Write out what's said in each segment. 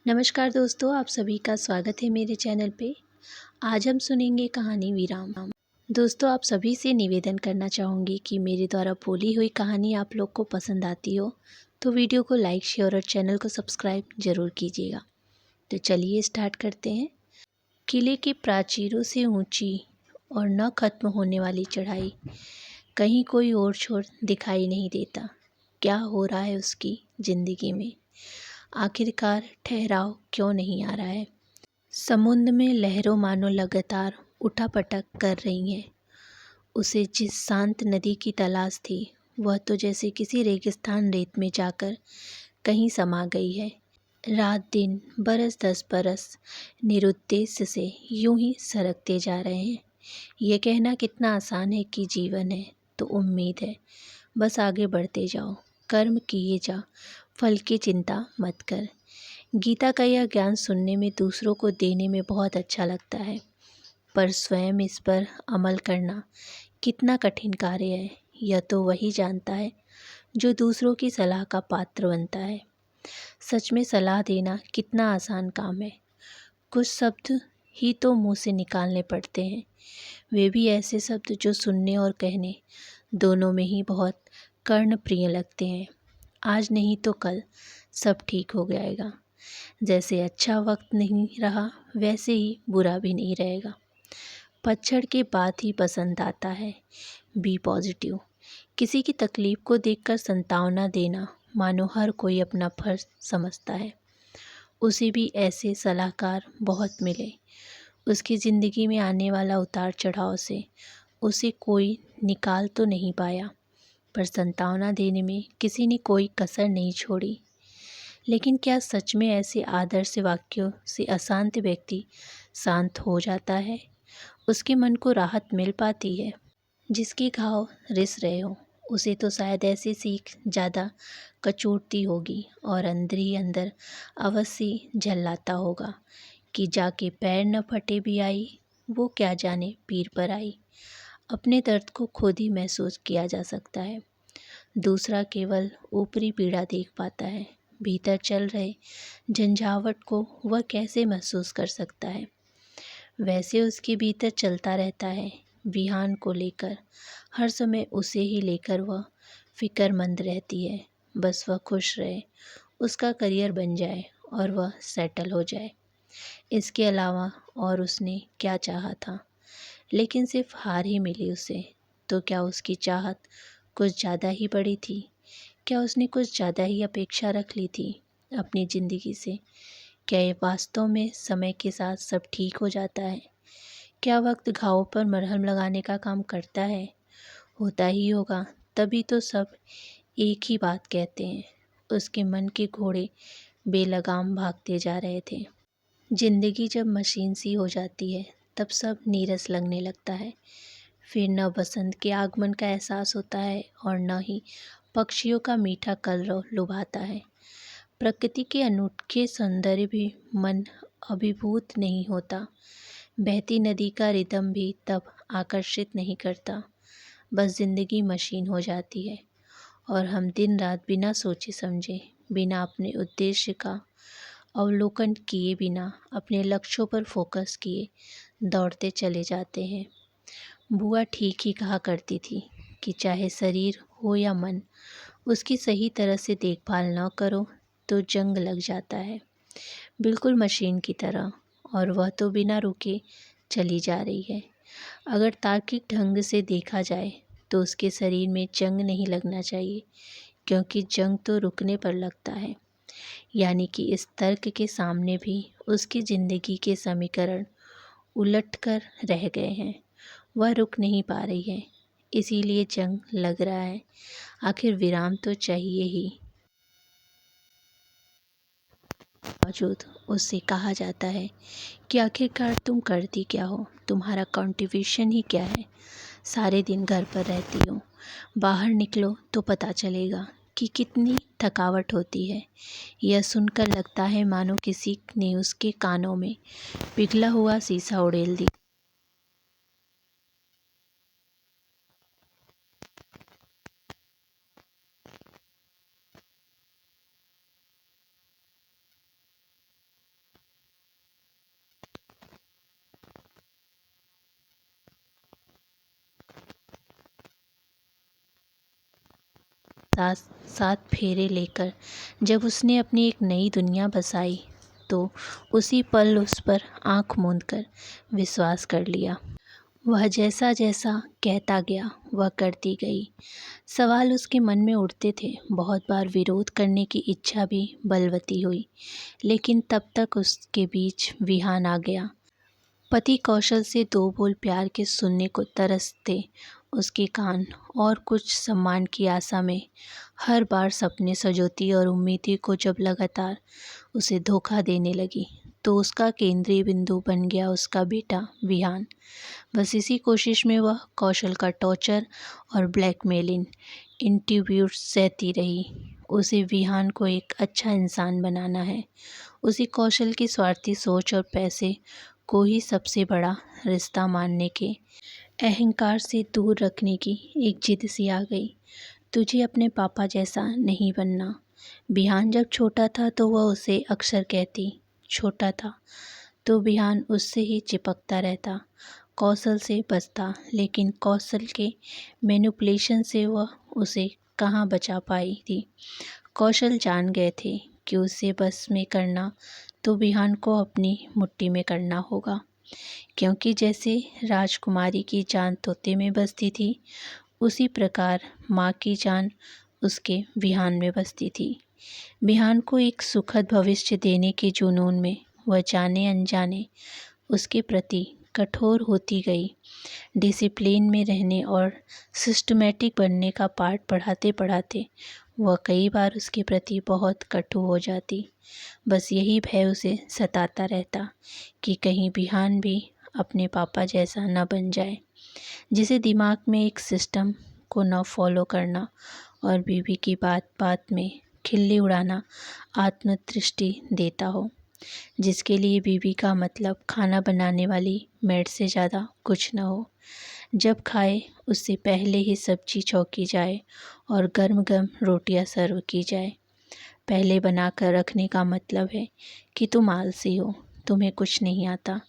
नमस्कार दोस्तों, आप सभी का स्वागत है मेरे चैनल पे। आज हम सुनेंगे कहानी विराम। दोस्तों, आप सभी से निवेदन करना चाहूँगी कि मेरे द्वारा बोली हुई कहानी आप लोग को पसंद आती हो तो वीडियो को लाइक, शेयर और चैनल को सब्सक्राइब ज़रूर कीजिएगा। तो चलिए स्टार्ट करते हैं। किले की प्राचीरों से ऊंची और न खत्म होने वाली चढ़ाई, कहीं कोई और छोर दिखाई नहीं देता। क्या हो रहा है उसकी ज़िंदगी में? आखिरकार ठहराव क्यों नहीं आ रहा है? समुद्र में लहरों मानो लगातार उठापटक कर रही हैं। उसे जिस शांत नदी की तलाश थी, वह तो जैसे किसी रेगिस्तान रेत में जाकर कहीं समा गई है। रात दिन, बरस दस बरस निरुद्देश्य से यूं ही सरकते जा रहे हैं। ये कहना कितना आसान है कि जीवन है तो उम्मीद है, बस आगे बढ़ते जाओ, कर्म किए जा, फल की चिंता मत कर। गीता का यह ज्ञान सुनने में, दूसरों को देने में बहुत अच्छा लगता है, पर स्वयं इस पर अमल करना कितना कठिन कार्य है, यह तो वही जानता है जो दूसरों की सलाह का पात्र बनता है। सच में सलाह देना कितना आसान काम है। कुछ शब्द ही तो मुंह से निकालने पड़ते हैं, वे भी ऐसे शब्द जो सुनने और कहने दोनों में ही बहुत कर्णप्रिय लगते हैं। आज नहीं तो कल सब ठीक हो जाएगा। जैसे अच्छा वक्त नहीं रहा, वैसे ही बुरा भी नहीं रहेगा। पतझड़ के बाद ही पसंद आता है। Be positive. किसी की तकलीफ को देखकर संतावना देना मानो हर कोई अपना फर्ज समझता है। उसे भी ऐसे सलाहकार बहुत मिले। उसकी ज़िंदगी में आने वाला उतार चढ़ाव से उसे कोई निकाल तो नहीं पाया, पर संतावना देने में किसी ने कोई कसर नहीं छोड़ी। लेकिन क्या सच में ऐसे आदर्श वाक्यों से अशांत व्यक्ति शांत हो जाता है? उसके मन को राहत मिल पाती है? जिसके घाव रिस रहे हो, उसे तो शायद ऐसी सीख ज़्यादा कचोटती होगी और अंदर ही अंदर अवश्य झल्लाता होगा कि जाके पैर न फटे भी आई, वो क्या जाने पीर पर आई। अपने दर्द को खुद ही महसूस किया जा सकता है, दूसरा केवल ऊपरी पीड़ा देख पाता है। भीतर चल रहे झंझावट को वह कैसे महसूस कर सकता है? वैसे उसके भीतर चलता रहता है, विहान को लेकर। हर समय उसे ही लेकर वह फिक्रमंद रहती है। बस वह खुश रहे, उसका करियर बन जाए और वह सेटल हो जाए। इसके अलावा और उसने क्या चाहा था? लेकिन सिर्फ हार ही मिली उसे। तो क्या उसकी चाहत कुछ ज़्यादा ही बड़ी थी? क्या उसने कुछ ज़्यादा ही अपेक्षा रख ली थी अपनी ज़िंदगी से? क्या ये वास्तव में समय के साथ सब ठीक हो जाता है? क्या वक्त घावों पर मरहम लगाने का काम करता है? होता ही होगा, तभी तो सब एक ही बात कहते हैं। उसके मन के घोड़े बेलगाम भागते जा रहे थे। जिंदगी जब मशीन सी हो जाती है, तब सब नीरस लगने लगता है। फिर न बसंत के आगमन का एहसास होता है और न ही पक्षियों का मीठा कलरव लुभाता है। प्रकृति के अनूठे सौंदर्य भी मन अभिभूत नहीं होता। बहती नदी का रिदम भी तब आकर्षित नहीं करता। बस जिंदगी मशीन हो जाती है और हम दिन रात बिना सोचे समझे, बिना अपने उद्देश्य का अवलोकन किए, बिना अपने लक्ष्यों पर फोकस किए दौड़ते चले जाते हैं। बुआ ठीक ही कहा करती थी कि चाहे शरीर हो या मन, उसकी सही तरह से देखभाल न करो तो जंग लग जाता है, बिल्कुल मशीन की तरह। और वह तो बिना रुके चली जा रही है। अगर तार्किक ढंग से देखा जाए तो उसके शरीर में जंग नहीं लगना चाहिए, क्योंकि जंग तो रुकने पर लगता है। यानी कि इस तर्क के सामने भी उसकी ज़िंदगी के समीकरण उलट कर रह गए हैं। वह रुक नहीं पा रही है, इसीलिए जंग लग रहा है। आखिर विराम तो चाहिए ही। बावजूद उससे कहा जाता है कि आखिरकार तुम करती क्या हो, तुम्हारा कंट्रीब्यूशन ही क्या है? सारे दिन घर पर रहती हो, बाहर निकलो तो पता चलेगा कि कितनी थकावट होती है। यह सुनकर लगता है मानो किसी ने उसके कानों में पिघला हुआ शीशा उड़ेल दिया। साथ सात फेरे लेकर जब उसने अपनी एक नई दुनिया बसाई तो उसी पल उस पर आँख मूंद कर विश्वास कर लिया। वह जैसा जैसा कहता गया वह करती गई। सवाल उसके मन में उठते थे, बहुत बार विरोध करने की इच्छा भी बलवती हुई, लेकिन तब तक उसके बीच विहान आ गया। पति कौशल से दो बोल प्यार के सुनने को तरसते उसके कान और कुछ सम्मान की आशा में हर बार सपने सजोती और उम्मीदें को जब लगातार उसे धोखा देने लगी तो उसका केंद्रीय बिंदु बन गया उसका बेटा विहान। बस इसी कोशिश में वह कौशल का टॉर्चर और ब्लैकमेलिंग इंटरव्यू सहती रही। उसे विहान को एक अच्छा इंसान बनाना है। उसी कौशल की स्वार्थी सोच और पैसे को ही सबसे बड़ा रिश्ता मानने के अहंकार से दूर रखने की एक जिद सी आ गई। तुझे अपने पापा जैसा नहीं बनना। विहान जब छोटा था तो वह उसे अक्सर कहती। छोटा था तो विहान उससे ही चिपकता रहता, कौशल से बचता, लेकिन कौशल के मैनिपुलेशन से वह उसे कहाँ बचा पाई थी। कौशल जान गए थे कि उसे बस में करना तो विहान को अपनी मुट्ठी में करना होगा, क्योंकि जैसे राजकुमारी की जान तोते में बसती थी उसी प्रकार माँ की जान उसके विहान में बसती थी। विहान को एक सुखद भविष्य देने के जुनून में वह जाने अनजाने उसके प्रति कठोर होती गई। डिसिप्लिन में रहने और सिस्टमैटिक बनने का पाठ पढ़ाते पढ़ाते वह कई बार उसके प्रति बहुत कठोर हो जाती। बस यही भय उसे सताता रहता कि कहीं विहान भी अपने पापा जैसा न बन जाए, जिसे दिमाग में एक सिस्टम को न फॉलो करना और बीवी की बात बात में खिल्ली उड़ाना आत्मतृष्टि देता हो, जिसके लिए बीवी का मतलब खाना बनाने वाली मेड से ज़्यादा कुछ न हो। जब खाए उससे पहले ही सब्जी छौंकी जाए और गर्म गर्म रोटियां सर्व की जाए। पहले बनाकर रखने का मतलब है कि तुम आलसी हो, तुम्हें कुछ नहीं आता।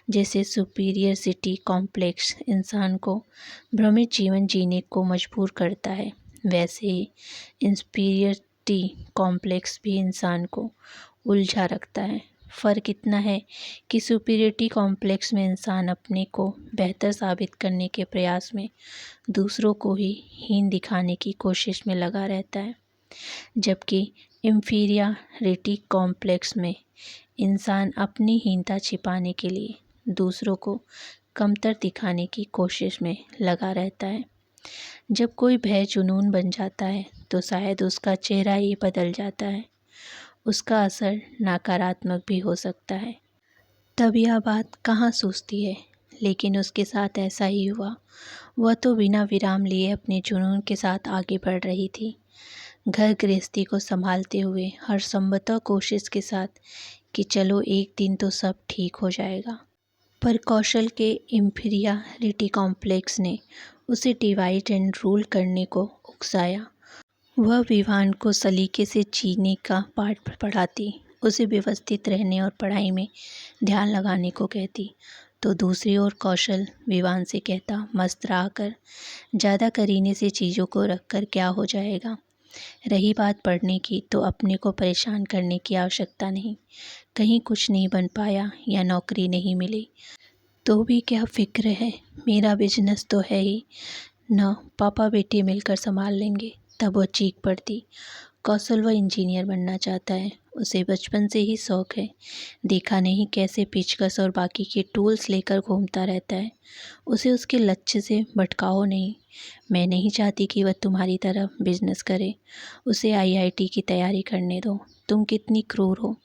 जैसे सुपीरियर सिटी कॉम्प्लेक्स इंसान को भ्रमित जीवन जीने को मजबूर करता है, वैसे ही इंफीरियरिटी कॉम्प्लेक्स भी इंसान को उलझा रखता है। फ़र्क इतना है कि सुपीरियरिटी कॉम्प्लेक्स में इंसान अपने को बेहतर साबित करने के प्रयास में दूसरों को ही हीन दिखाने की कोशिश में लगा रहता है, जबकि इंफीरियरिटी कॉम्प्लेक्स में इंसान अपनी हीनता छिपाने के लिए दूसरों को कमतर दिखाने की कोशिश में लगा रहता है। जब कोई भय जुनून बन जाता है तो शायद उसका चेहरा ही बदल जाता है, उसका असर नकारात्मक भी हो सकता है। तब यह बात कहाँ सूझती है, लेकिन उसके साथ ऐसा ही हुआ। वह तो बिना विराम लिए अपने जुनून के साथ आगे बढ़ रही थी, घर गृहस्थी को संभालते हुए हर संभवतः कोशिश के साथ कि चलो एक दिन तो सब ठीक हो जाएगा। पर कौशल के इंफीरियरिटी कॉम्प्लेक्स ने उसे डिवाइड एंड रूल करने को उकसाया। वह विहान को सलीके से जीने का पाठ पढ़ाती, उसे व्यवस्थित रहने और पढ़ाई में ध्यान लगाने को कहती, तो दूसरी ओर कौशल विहान से कहता, मस्त रहा कर, ज़्यादा करीने से चीज़ों को रख कर क्या हो जाएगा। रही बात पढ़ने की तो अपने को परेशान करने की आवश्यकता नहीं। कहीं कुछ नहीं बन पाया या नौकरी नहीं मिली तो भी क्या फ़िक्र है, मेरा बिजनेस तो है ही न, पापा बेटे मिलकर संभाल लेंगे। तब वह चीख पड़ती। कौशल वह इंजीनियर बनना चाहता है, उसे बचपन से ही शौक़ है। देखा नहीं कैसे पेचकस और बाकी के टूल्स लेकर घूमता रहता है। उसे उसके लक्ष्य से भटकाओ नहीं। मैं नहीं चाहती कि वह तुम्हारी तरह बिजनेस करे। उसे आईआईटी की तैयारी करने दो। तुम कितनी क्रूर हो,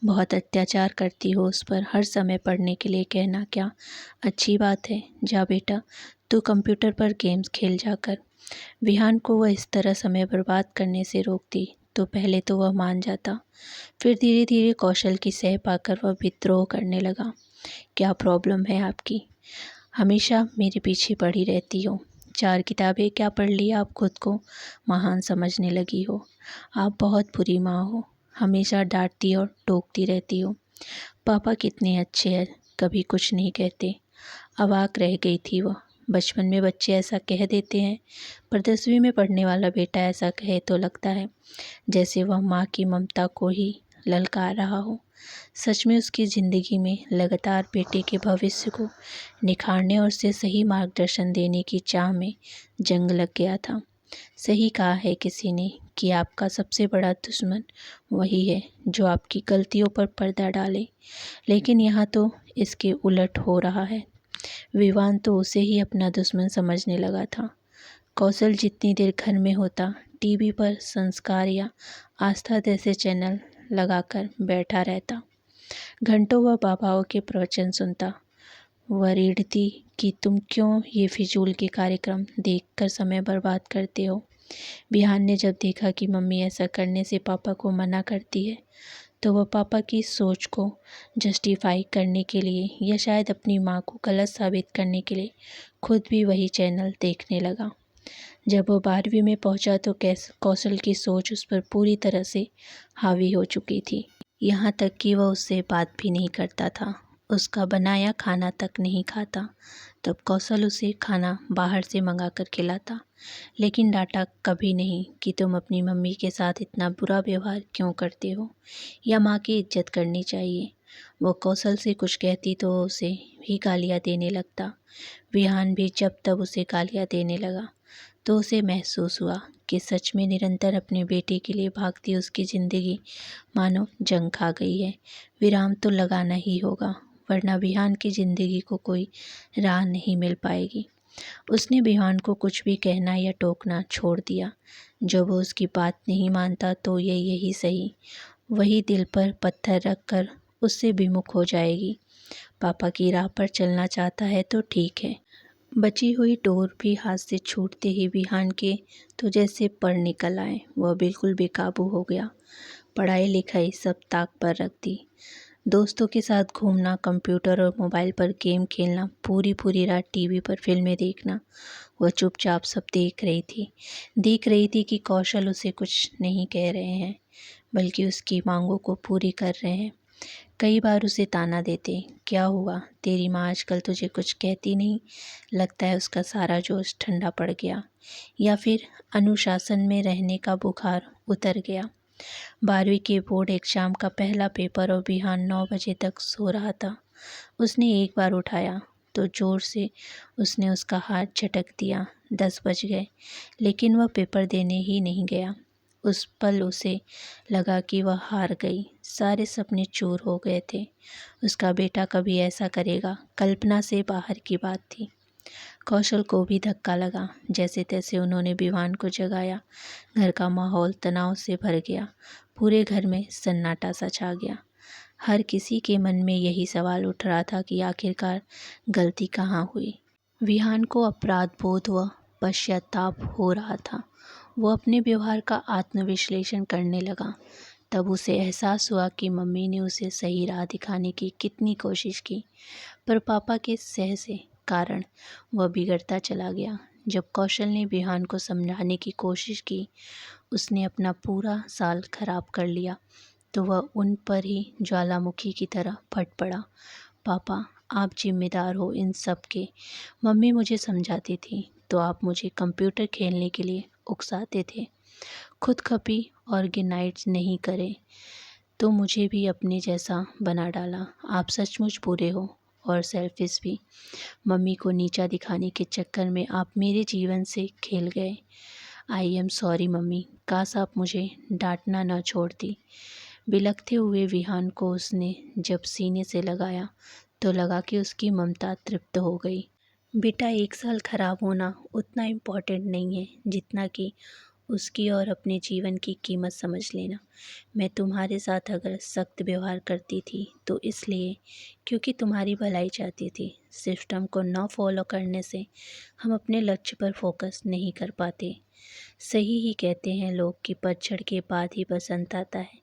बहुत अत्याचार करती हो उस पर। हर समय पढ़ने के लिए कहना क्या अच्छी बात है। जा बेटा, तू कंप्यूटर पर गेम्स खेल जाकर। विहान को वह इस तरह समय बर्बाद करने से रोकती तो पहले तो वह मान जाता, फिर धीरे धीरे कौशल की सह पाकर वह विद्रोह करने लगा। क्या प्रॉब्लम है आपकी? हमेशा मेरे पीछे पड़ी रहती हो। 4 किताबें क्या पढ़ ली, आप खुद को महान समझने लगी हो। आप बहुत बुरी माँ हो, हमेशा डांटती और टोकती रहती हो। पापा कितने अच्छे हैं, कभी कुछ नहीं कहते। अवाक रह गई थी वह। बचपन में बच्चे ऐसा कह देते हैं, पर 10वीं में पढ़ने वाला बेटा ऐसा कहे तो लगता है जैसे वह माँ की ममता को ही ललकार रहा हो। सच में उसकी ज़िंदगी में लगातार बेटे के भविष्य को निखारने और उसे सही मार्गदर्शन देने की चाह में जंग लग गया था। सही कहा है किसी ने कि आपका सबसे बड़ा दुश्मन वही है जो आपकी गलतियों पर पर्दा डाले, लेकिन यहाँ तो इसके उलट हो रहा है। विवान तो उसे ही अपना दुश्मन समझने लगा था। कौशल जितनी देर घर में होता, टीवी पर संस्कार या आस्था जैसे चैनल लगाकर बैठा रहता। घंटों वह बाबाओं के प्रवचन सुनता। वह रीढ़ती कि तुम क्यों ये फिजूल के कार्यक्रम देखकर समय बर्बाद करते हो। बिहान ने जब देखा कि मम्मी ऐसा करने से पापा को मना करती है, तो वह पापा की सोच को जस्टिफाई करने के लिए या शायद अपनी माँ को गलत साबित करने के लिए खुद भी वही चैनल देखने लगा। जब वो 12वीं में पहुंचा तो कौशल की सोच उस पर पूरी तरह से हावी हो चुकी थी। यहाँ तक कि वह उससे बात भी नहीं करता था, उसका बनाया खाना तक नहीं खाता। तब कौशल उसे खाना बाहर से मंगा कर खिलाता, लेकिन डांटा कभी नहीं कि तुम अपनी मम्मी के साथ इतना बुरा व्यवहार क्यों करते हो, या माँ की इज्जत करनी चाहिए। वो कौशल से कुछ कहती तो उसे भी गालियाँ देने लगता। विहान भी जब तब उसे गालियाँ देने लगा तो उसे महसूस हुआ कि सच में निरंतर अपने बेटे के लिए भागती उसकी ज़िंदगी मानो जंग खा गई है। विराम तो लगाना ही होगा, वरना विहान की ज़िंदगी को कोई राह नहीं मिल पाएगी। उसने विहान को कुछ भी कहना या टोकना छोड़ दिया। जब वो उसकी बात नहीं मानता तो ये यही सही, वही दिल पर पत्थर रख कर उससे विमुख हो जाएगी। पापा की राह पर चलना चाहता है तो ठीक है। बची हुई डोर भी हाथ से छूटते ही विहान के तो जैसे पर निकल आए। वह बिल्कुल बेकाबू हो गया। पढ़ाई लिखाई सब ताक पर रख दी। दोस्तों के साथ घूमना, कंप्यूटर और मोबाइल पर गेम खेलना, पूरी पूरी रात टीवी पर फिल्में देखना। वह चुपचाप सब देख रही थी कि कौशल उसे कुछ नहीं कह रहे हैं, बल्कि उसकी मांगों को पूरी कर रहे हैं। कई बार उसे ताना देते, क्या हुआ तेरी माँ आजकल तुझे कुछ कहती नहीं, लगता है उसका सारा जोश ठंडा पड़ गया, या फिर अनुशासन में रहने का बुखार उतर गया। 12वीं के बोर्ड एग्जाम का पहला पेपर और बिहान 9 बजे तक सो रहा था। उसने एक बार उठाया तो जोर से उसने उसका हाथ झटक दिया। 10 बज गए, लेकिन वह पेपर देने ही नहीं गया। उस पल उसे लगा कि वह हार गई। सारे सपने चूर हो गए थे। उसका बेटा कभी ऐसा करेगा, कल्पना से बाहर की बात थी। कौशल को भी धक्का लगा। जैसे तैसे उन्होंने विवान को जगाया। घर का माहौल तनाव से भर गया। पूरे घर में सन्नाटा सा छा गया। हर किसी के मन में यही सवाल उठ रहा था कि आखिरकार गलती कहाँ हुई। विहान को अपराध बोध व पश्चाताप हो रहा था। वो अपने व्यवहार का आत्मविश्लेषण करने लगा। तब उसे एहसास हुआ कि मम्मी ने उसे सही राह दिखाने की कितनी कोशिश की, पर पापा के सह से कारण वह बिगड़ता चला गया। जब कौशल ने विहान को समझाने की कोशिश की, उसने अपना पूरा साल खराब कर लिया, तो वह उन पर ही ज्वालामुखी की तरह फट पड़ा। पापा, आप जिम्मेदार हो इन सब के। मम्मी मुझे समझाती थी तो आप मुझे कंप्यूटर खेलने के लिए उकसाते थे। खुद खपी ऑर्गेनाइज नहीं करे तो मुझे भी अपने जैसा बना डाला। आप सचमुच बुरे हो और सेल्फिश भी। मम्मी को नीचा दिखाने के चक्कर में आप मेरे जीवन से खेल गए। आई एम सॉरी मम्मी, काश आप मुझे डांटना न छोड़ती। बिलखते हुए विहान को उसने जब सीने से लगाया तो लगा कि उसकी ममता तृप्त हो गई। बेटा, 1 साल खराब होना उतना इम्पोर्टेंट नहीं है जितना कि उसकी और अपने जीवन की कीमत समझ लेना। मैं तुम्हारे साथ अगर सख्त व्यवहार करती थी तो इसलिए क्योंकि तुम्हारी भलाई चाहती थी। सिस्टम को न फॉलो करने से हम अपने लक्ष्य पर फोकस नहीं कर पाते। सही ही कहते हैं लोग कि पतझड़ के बाद ही बसंत आता है,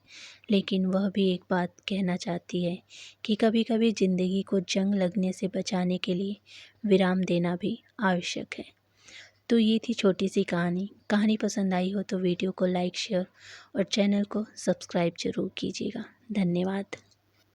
लेकिन वह भी एक बात कहना चाहती है कि कभी कभी ज़िंदगी को जंग लगने से बचाने के लिए विराम देना भी आवश्यक है। तो ये थी छोटी सी कहानी। कहानी पसंद आई हो तो वीडियो को लाइक, शेयर और चैनल को सब्सक्राइब ज़रूर कीजिएगा। धन्यवाद।